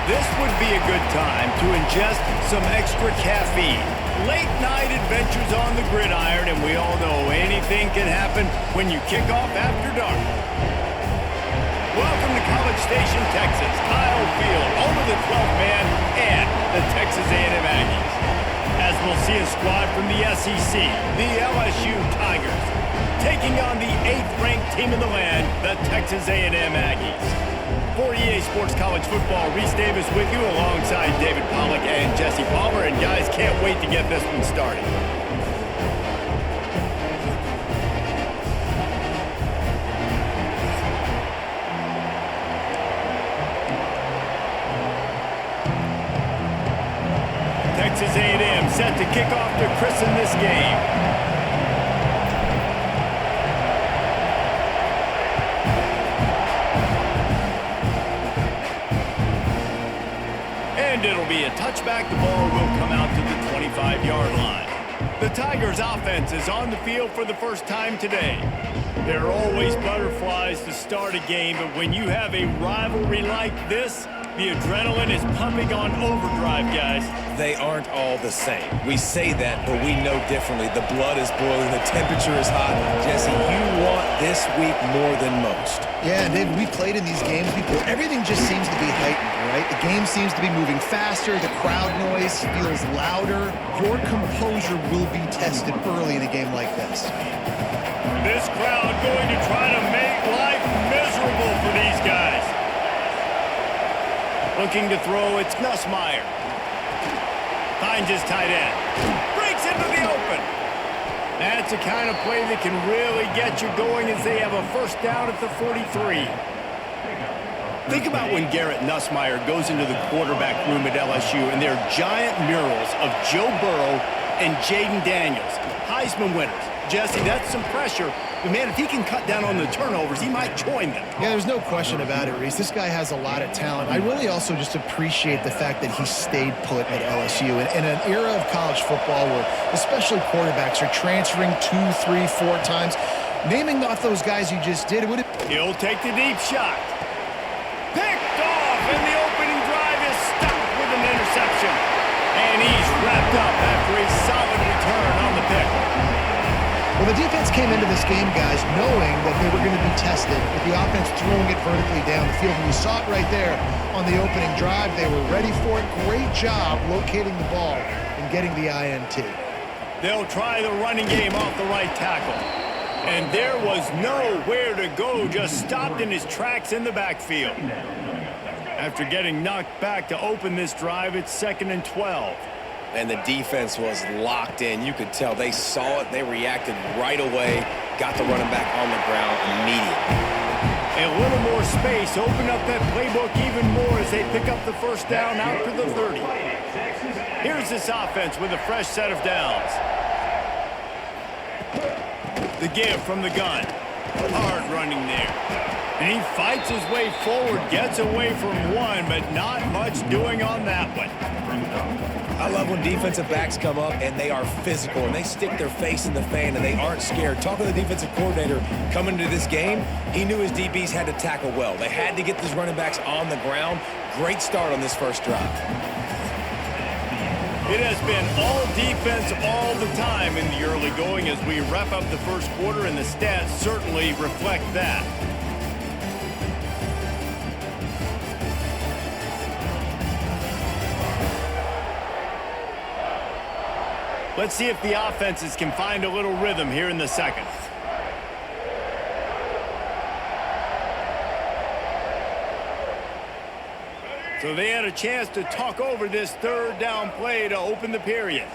This would be a good time to ingest some extra caffeine. Late night adventures on the gridiron, and we all know anything can happen when you kick off after dark. Welcome to College Station, Texas, Kyle Field, home of the 12th man and the Texas A&M Aggies. As we'll see a squad from the SEC, the LSU Tigers, taking on the 8th-ranked team in the land, the Texas A&M Aggies. For EA Sports College Football, Reese Davis with you alongside David Pollack and Jesse Palmer. And guys, can't wait to get this one started. Texas A&M set to kick off to christen this game. It'll be a touchback. The ball will come out to the 25-yard line. The Tigers' offense is on the field for the first time today. There are always butterflies to start a game, but when you have a rivalry like this, the adrenaline is pumping on overdrive, guys. They aren't all the same. We say that, but we know differently. The blood is boiling. The temperature is hot. Jesse, you want this week more than most. Yeah, David, we played in these games before. Everything just seems to be heightened, right? The game seems to be moving faster. The crowd noise feels louder. Your composure will be tested early in a game like this. This crowd going to try to make life miserable for these guys. Looking to throw, it's Nussmeier. Finds his tight end. Breaks into the open. That's the kind of play that can really get you going as they have a first down at the 43. Think about when Garrett Nussmeier goes into the quarterback room at LSU and there are giant murals of Joe Burrow and Jaden Daniels, Heisman winners. Jesse, that's some pressure. But, man, if he can cut down on the turnovers, he might join them. Yeah, there's no question about it, Reese. This guy has a lot of talent. I really also just appreciate the fact that he stayed put at LSU. In an era of college football where especially quarterbacks are transferring 2, 3, 4 times, naming off those guys you just did, He'll take the deep shot. Picked off, and the opening drive is stopped with an interception. And he's wrapped up after a solid return on the pick. Well, the defense came into this game, guys, knowing that they were going to be tested with the offense throwing it vertically down the field. And you saw it right there on the opening drive. They were ready for it. Great job locating the ball and getting the INT. They'll try the running game off the right tackle. And there was nowhere to go, just stopped in his tracks in the backfield. After getting knocked back to open this drive, it's 2nd and 12. And the defense was locked in. You could tell they saw it. They reacted right away. Got the running back on the ground immediately. A little more space. Open up that playbook even more as they pick up the first down out to the 30. Here's this offense with a fresh set of downs. The give from the gun. Hard running there. And he fights his way forward, gets away from one, but not much doing on that one. I love when defensive backs come up and they are physical and they stick their face in the fan and they aren't scared. Talking to the defensive coordinator coming into this game, he knew his DBs had to tackle well. They had to get these running backs on the ground. Great start on this first drive. It has been all defense all the time in the early going as we wrap up the first quarter, and the stats certainly reflect that. Let's see if the offenses can find a little rhythm here in the second. So they had a chance to talk over this third down play to open the period.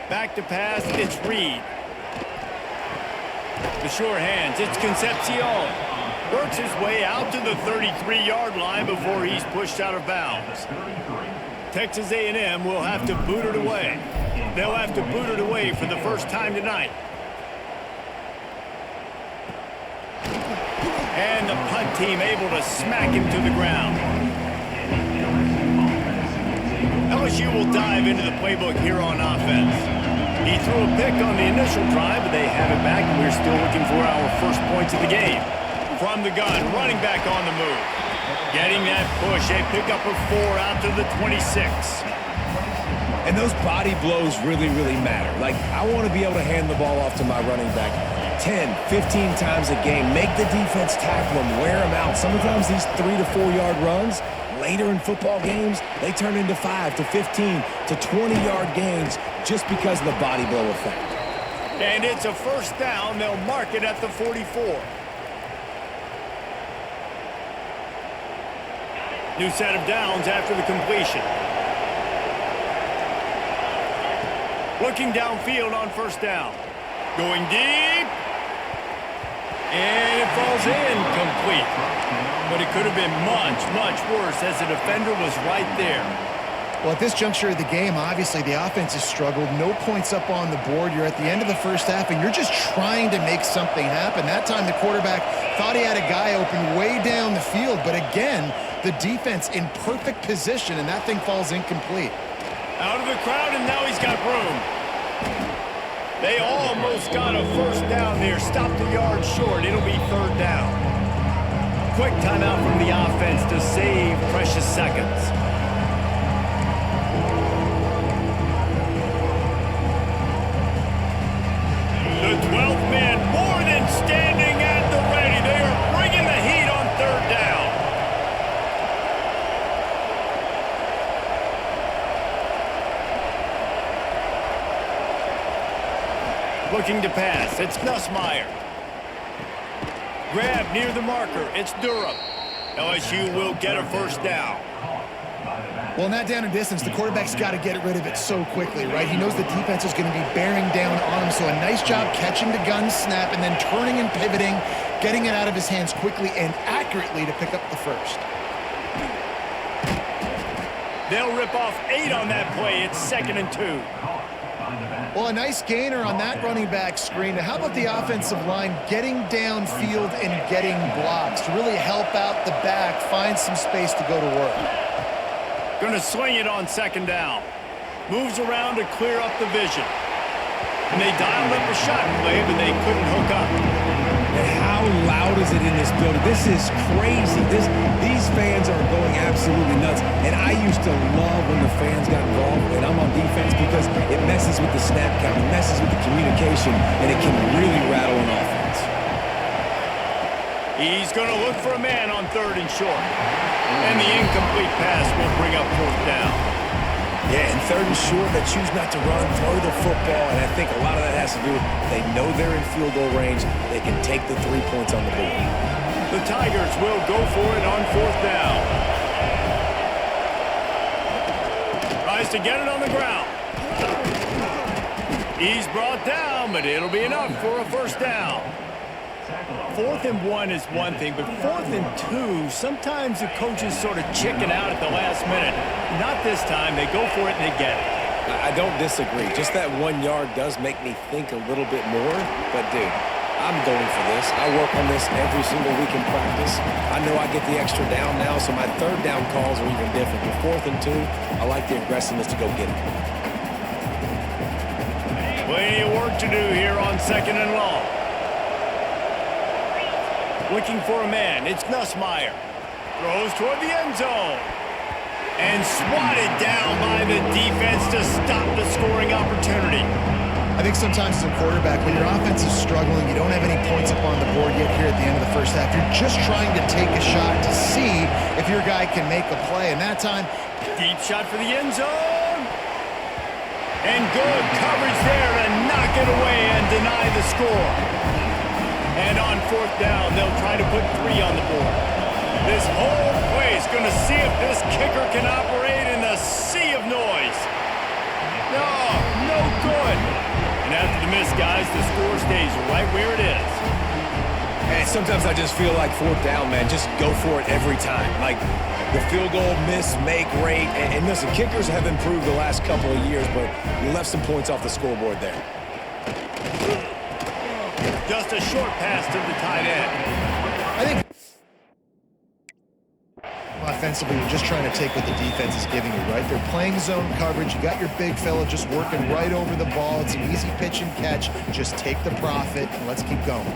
Back to pass, it's Reed. The sure hands, it's Concepcion. Works his way out to the 33-yard line before he's pushed out of bounds. Texas A&M will have to boot it away. They'll have to boot it away for the first time tonight. And the punt team able to smack him to the ground. LSU will dive into the playbook here on offense. He threw a pick on the initial drive, but they have it back, and we're still looking for our first points of the game. from the gun, running back on the move. Getting that push, a pickup of 4 out to the 26. And those body blows really, really matter. Like, I want to be able to hand the ball off to my running back 10, 15 times a game. Make the defense tackle them, wear them out. Sometimes these 3 to 4 yard runs, later in football games, they turn into 5 to 15 to 20-yard gains just because of the body blow effect. And it's a first down. They'll mark it at the 44. New set of downs after the completion. Looking downfield on first down. Going deep. And it falls incomplete. But it could have been much, much worse as the defender was right there. Well, at this juncture of the game, obviously the offense has struggled. No points up on the board. You're at the end of the first half, and you're just trying to make something happen. That time the quarterback thought he had a guy open way down the field. But again, the defense in perfect position, and that thing falls incomplete. Out of the crowd, and now he's got room. They almost got a first down there. Stopped a yard short. It'll be third down. Quick timeout from the offense to save precious seconds. The 12th man more than standing at the ready. They are bringing the heat on third down. Looking to pass. It's Nussmeier. Grab near the marker. It's Durham. LSU will get a first down. Well, in that down and distance, the quarterback's got to get rid of it so quickly, right? He knows the defense is going to be bearing down on him, so a nice job catching the gun snap and then turning and pivoting, getting it out of his hands quickly and accurately to pick up the first. They'll rip off 8 on that play. It's 2nd and 2. Well, a nice gainer on that running back screen. Now, how about the offensive line getting downfield and getting blocks to really help out the back, find some space to go to work? Going to swing it on 2nd down. Moves around to clear up the vision. And they dialed up a shot play, but they couldn't hook up. And how loud is it in this building? This is crazy. These fans are going absolutely nuts. And I used to love when the fans got involved, and I'm on defense because it messes with the snap count, it messes with the communication, and it can really rattle an offense. He's going to look for a man on 3rd and short. And the incomplete pass will bring up 4th down. Yeah, and 3rd and short, they choose not to run, throw the football, and I think a lot of that has to do with they know they're in field goal range. They can take the 3 points on the board. The Tigers will go for it on 4th down. Tries to get it on the ground. He's brought down, but it'll be enough for a first down. 4th and 1 is one thing, but 4th and 2, sometimes the coaches sort of chicken out at the last minute. Not this time. They go for it and they get it. I don't disagree. Just that 1 yard does make me think a little bit more. But, dude, I'm going for this. I work on this every single week in practice. I know I get the extra down now, so my 3rd down calls are even different. But 4th and 2, I like the aggressiveness to go get it. Plenty of work to do here on 2nd and long. Looking for a man. It's Nussmeier. Throws toward the end zone. And swatted down by the defense to stop the scoring opportunity. I think sometimes as a quarterback, when your offense is struggling, you don't have any points up on the board yet here at the end of the first half. You're just trying to take a shot to see if your guy can make a play. And that time, deep shot for the end zone. And good coverage there to knock it away and deny the score. And on 4th down, they'll try to put 3 on the board. This whole play is going to see if this kicker can operate in the sea of noise. No good. And after the miss, guys, the score stays right where it is. And sometimes I just feel like 4th down, man, just go for it every time. Like the field goal, miss, make, rate. And listen, kickers have improved the last couple of years, but you left some points off the scoreboard there. Just a short pass to the tight end. I think offensively, you're just trying to take what the defense is giving you, right? They're playing zone coverage. You got your big fella just working right over the ball. It's an easy pitch and catch. Just take the profit and let's keep going.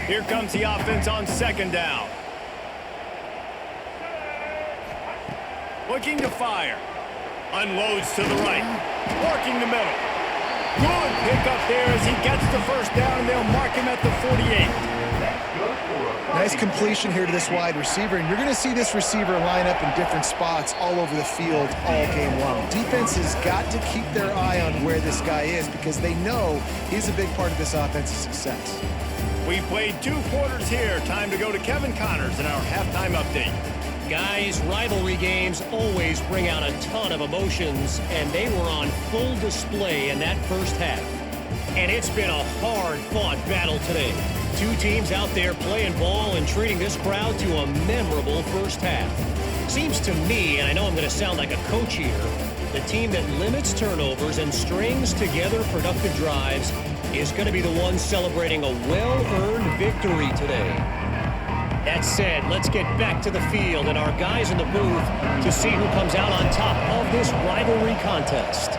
Here comes the offense on second down. Looking to fire. Unloads to the right. Working the middle. Good pickup there as he gets the first down, and they'll mark him at the 48. Nice completion here to this wide receiver, and you're going to see this receiver line up in different spots all over the field all game long. Defense has got to keep their eye on where this guy is because they know he's a big part of this offense's success. We played 2 quarters here. Time to go to Kevin Connors in our halftime update. Guys, rivalry games always bring out a ton of emotions, and they were on full display in that first half. And it's been a hard-fought battle today. 2 teams out there playing ball and treating this crowd to a memorable first half. Seems to me, and I know I'm going to sound like a coach here, the team that limits turnovers and strings together productive drives is going to be the one celebrating a well-earned victory today. That said, let's get back to the field and our guys in the booth to see who comes out on top of this rivalry contest.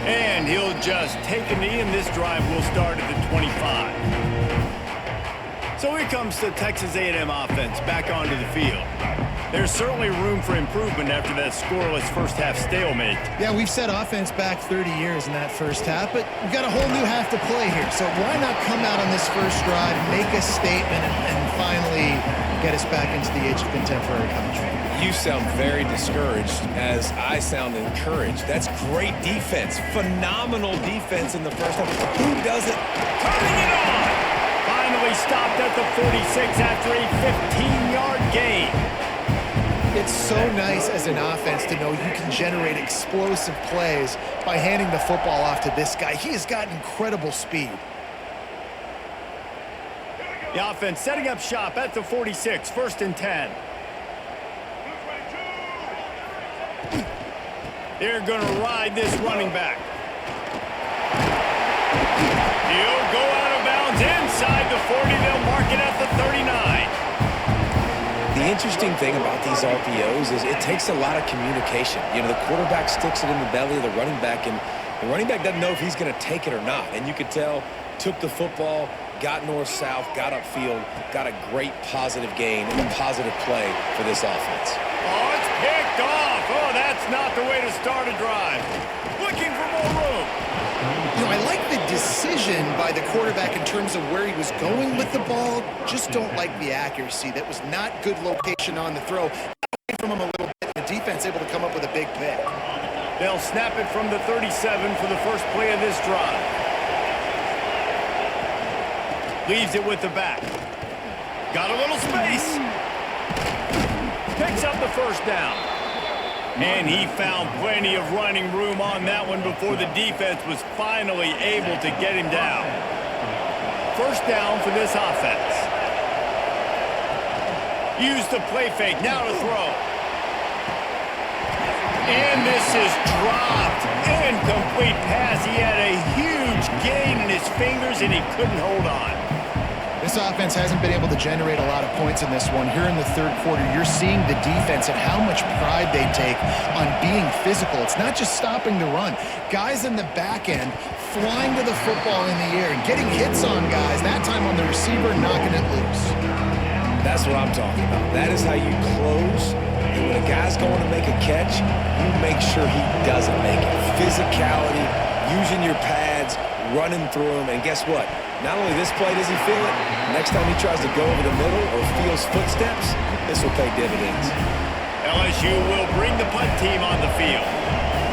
And he'll just take a knee, and this drive will start at the 25. So here comes the Texas A&M offense back onto the field. There's certainly room for improvement after that scoreless first half stalemate. Yeah, we've set offense back 30 years in that first half, but we've got a whole new half to play here. So why not come out on this first drive, make a statement, and finally get us back into the age of contemporary commentary? You sound very discouraged as I sound encouraged. That's great defense. Phenomenal defense in the first half. Who does it? Turning it on! Finally stopped at the 46 after a 15-yard gain. It's so nice as an offense to know you can generate explosive plays by handing the football off to this guy. He has got incredible speed. The offense setting up shop at the 46, 1st and 10. They're going to ride this running back. He'll go out of bounds inside the 40. They'll mark it at the 39. The interesting thing about these RPOs is it takes a lot of communication. You know, the quarterback sticks it in the belly of the running back, and the running back doesn't know if he's going to take it or not. And you could tell, took the football, got north-south, got upfield, got a great positive gain and a positive play for this offense. Oh, it's picked off. Oh, that's not the way to start a drive. Looking for more room. You know, I like the decision by the quarterback in terms of where he was going with the ball. Just don't like the accuracy. That was not good location on the throw. Away from him a little bit. The defense able to come up with a big pick. They'll snap it from the 37 for the first play of this drive. Leaves it with the back. Got a little space. Picks up the first down. And he found plenty of running room on that one before the defense was finally able to get him down. First down for this offense. Use the play fake. Now to throw. And this is dropped. Incomplete pass. He had a huge gain in his fingers, and he couldn't hold on. This offense hasn't been able to generate a lot of points in this one. Here in the third quarter, you're seeing the defense and how much pride they take on being physical. It's not just stopping the run. Guys in the back end flying to the football in the air and getting hits on guys, that time on the receiver, knocking it loose. That's what I'm talking about. That is how you close. And when a guy's going to make a catch, you make sure he doesn't make it. Physicality, using your pads, running through him, and guess what? Not only this play does he feel it, next time he tries to go over the middle or feels footsteps, this will pay dividends. LSU will bring the punt team on the field.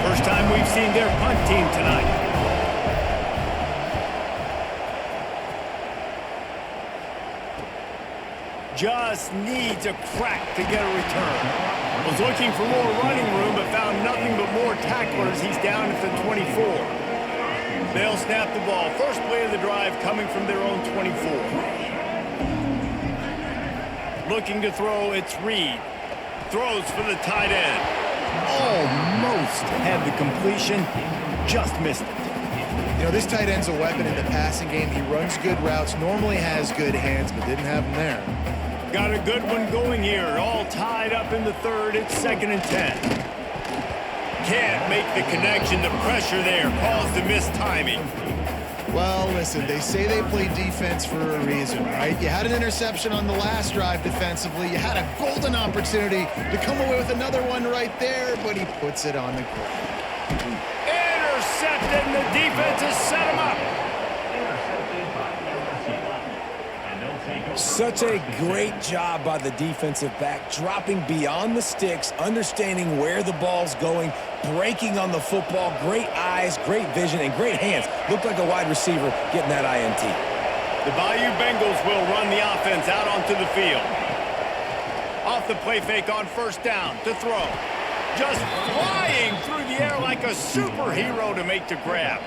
First time we've seen their punt team tonight. Just needs a crack to get a return. Was looking for more running room, but found nothing but more tacklers. He's down at the 24. They'll snap the ball. First play of the drive coming from their own 24. Looking to throw, it's Reed. Throws for the tight end. Almost had the completion, just missed it. You know, this tight end's a weapon in the passing game. He runs good routes, normally has good hands, but didn't have them there. Got a good one going here. All tied up in the third. It's 2nd and 10. can't make the connection. The pressure there caused the mistiming. Well, listen, they say they play defense for a reason, right? You had an interception on the last drive defensively. You had a golden opportunity to come away with another one right there, but he puts it on the ground. Intercepted, and the defense has set him up. Such a great job by the defensive back, dropping beyond the sticks, understanding where the ball's going, breaking on the football. Great eyes, great vision, and great hands. Looked like a wide receiver getting that INT. The Bayou Bengals will run the offense out onto the field. Off the play fake on first down to throw. Just flying through the air like a superhero to make the grab.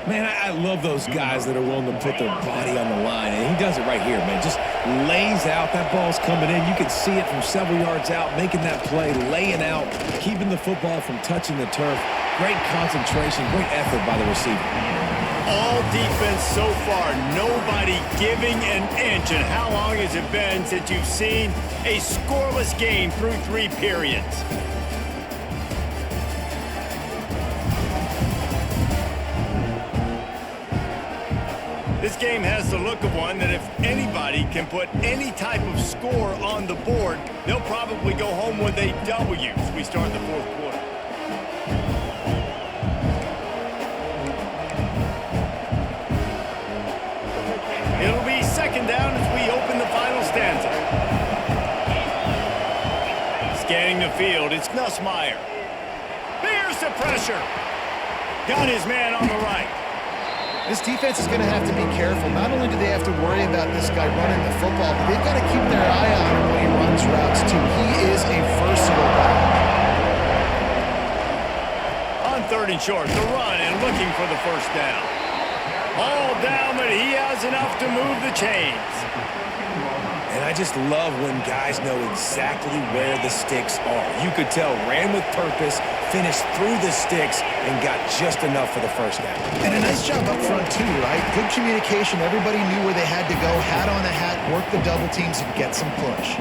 Man, I love those guys that are willing to put their body on the line, and he does it right here, man. Just lays out. That ball's coming in. You can see it from several yards out, making that play, laying out, keeping the football from touching the turf. Great concentration, great effort by the receiver. All defense so far, nobody giving an inch. And how long has it been since you've seen a scoreless game through 3 periods? This game has the look of one that if anybody can put any type of score on the board, they'll probably go home with a W as we start the 4th quarter. It'll be second down as we open the final stanza. Scanning the field, it's Nussmeier. Here's the pressure. Got his man on the right. This defense is going to have to be careful. Not only do they have to worry about this guy running the football, but they've got to keep their eye on him when he runs routes, too. He is a versatile back. On 3rd and short, the run and looking for the first down. All down, but he has enough to move the chains. And I just love when guys know exactly where the sticks are. You could tell, ran with purpose, finished through the sticks, and got just enough for the first down. And a nice job up front, too, right? Good communication. Everybody knew where they had to go, hat on a hat, work the double teams, and get some push.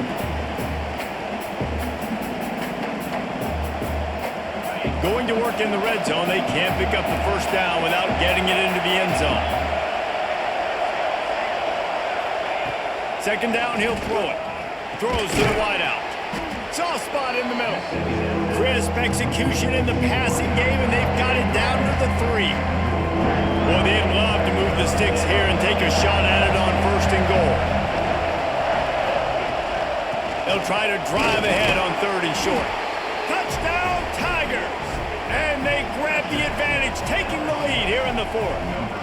Going to work in the red zone, they can't pick up the first down without getting it into the end zone. Second down, he'll throw it. Throws to the wideout. Soft spot in the middle. Crisp execution in the passing game, and they've got it down to the 3. Well, they'd love to move the sticks here and take a shot at it on 1st and goal. They'll try to drive ahead on 3rd and short. Touchdown, Tigers! And they grab the advantage, taking the lead here in the 4th.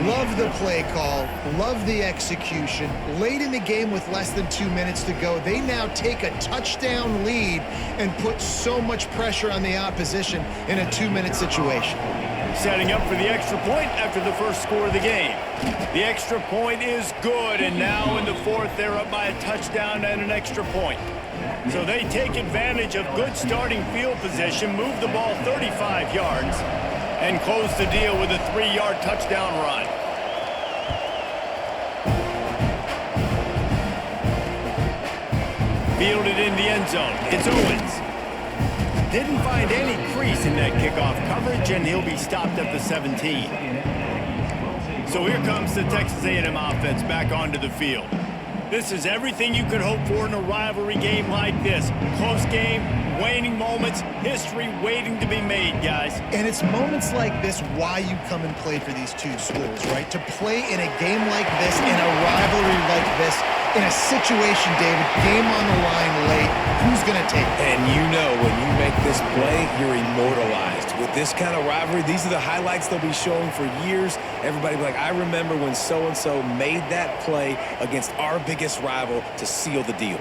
Love the play call, love the execution. Late in the game with less than 2 minutes to go, they now take a touchdown lead and put so much pressure on the opposition in a 2-minute situation. Setting up for the extra point after the first score of the game. The extra point is good, and now in the 4th, they're up by a touchdown and an extra point. So they take advantage of good starting field position, move the ball 35 yards, and close the deal with a 3-yard touchdown run. Fielded in the end zone. It's Owens. Didn't find any crease in that kickoff coverage, and he'll be stopped at the 17. So here comes the Texas A&M offense back onto the field. This is everything you could hope for in a rivalry game like this. Close game, waning moments, history waiting to be made, guys. And it's moments like this why you come and play for these two schools, right? To play in a game like this, in a rivalry like this, in a situation, David, game on the line late, who's going to take it? And you know when you make this play, you're immortalized. With this kind of rivalry, these are the highlights they'll be showing for years. Everybody will be like, I remember when so-and-so made that play against our biggest rival to seal the deal.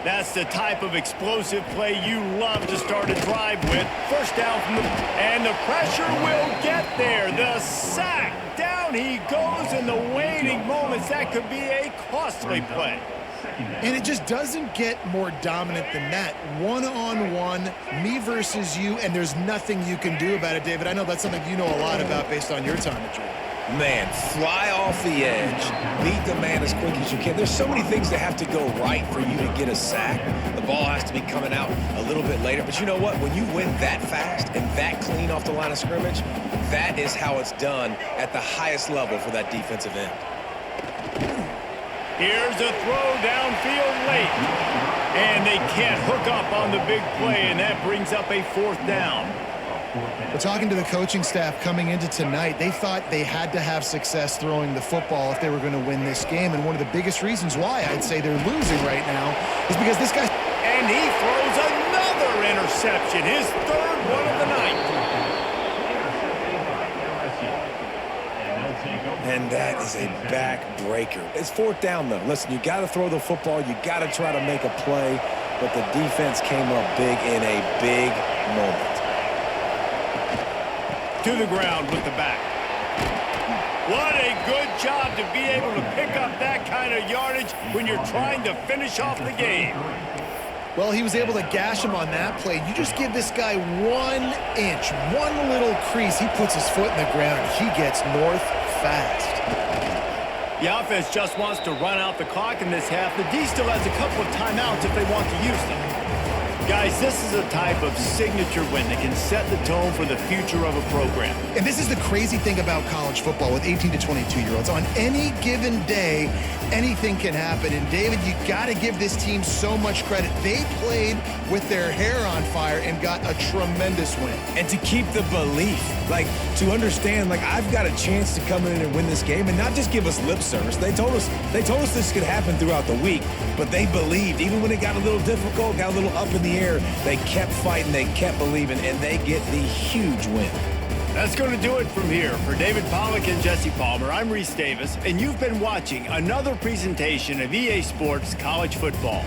That's the type of explosive play you love to start a drive with. First down from the... And the pressure will get there. The sack. Down he goes in the waning moments. That could be a costly play. And it just doesn't get more dominant than that. One-on-one, me versus you, and there's nothing you can do about it, David. I know that's something you know a lot about based on your time at Georgia. Man, fly off the edge, beat the man as quick as you can. There's so many things that have to go right for you to get a sack. The ball has to be coming out a little bit later. But you know what? When you win that fast and that clean off the line of scrimmage, that is how it's done at the highest level for that defensive end. Here's a throw downfield late. And they can't hook up on the big play, and that brings up a 4th down. But talking to the coaching staff coming into tonight, they thought they had to have success throwing the football if they were going to win this game. And one of the biggest reasons why I'd say they're losing right now is because this guy... And he throws another interception, his 3rd one of the night. And that is a backbreaker. It's 4th down, though. Listen, you got to throw the football. You got to try to make a play. But the defense came up big in a big moment. To the ground with the back. What a good job to be able to pick up that kind of yardage when you're trying to finish off the game. Well, he was able to gash him on that play. You just give this guy 1 inch, one little crease. He puts his foot in the ground. He gets north fast. The offense just wants to run out the clock in this half. The D still has a couple of timeouts if they want to use them. Guys, this is a type of signature win that can set the tone for the future of a program. And this is the crazy thing about college football with 18 to 22-year-olds. On any given day, anything can happen. And, David, you got to give this team so much credit. They played with their hair on fire and got a tremendous win. And to keep the belief, like, to understand, like, I've got a chance to come in and win this game and not just give us lip service. They told us this could happen throughout the week, but they believed. Even when it got a little difficult, got a little up in the air, they kept fighting, they kept believing, and they get the huge win. That's going to do it from here. For David Pollack and Jesse Palmer, I'm Reese Davis, and you've been watching another presentation of EA Sports College Football.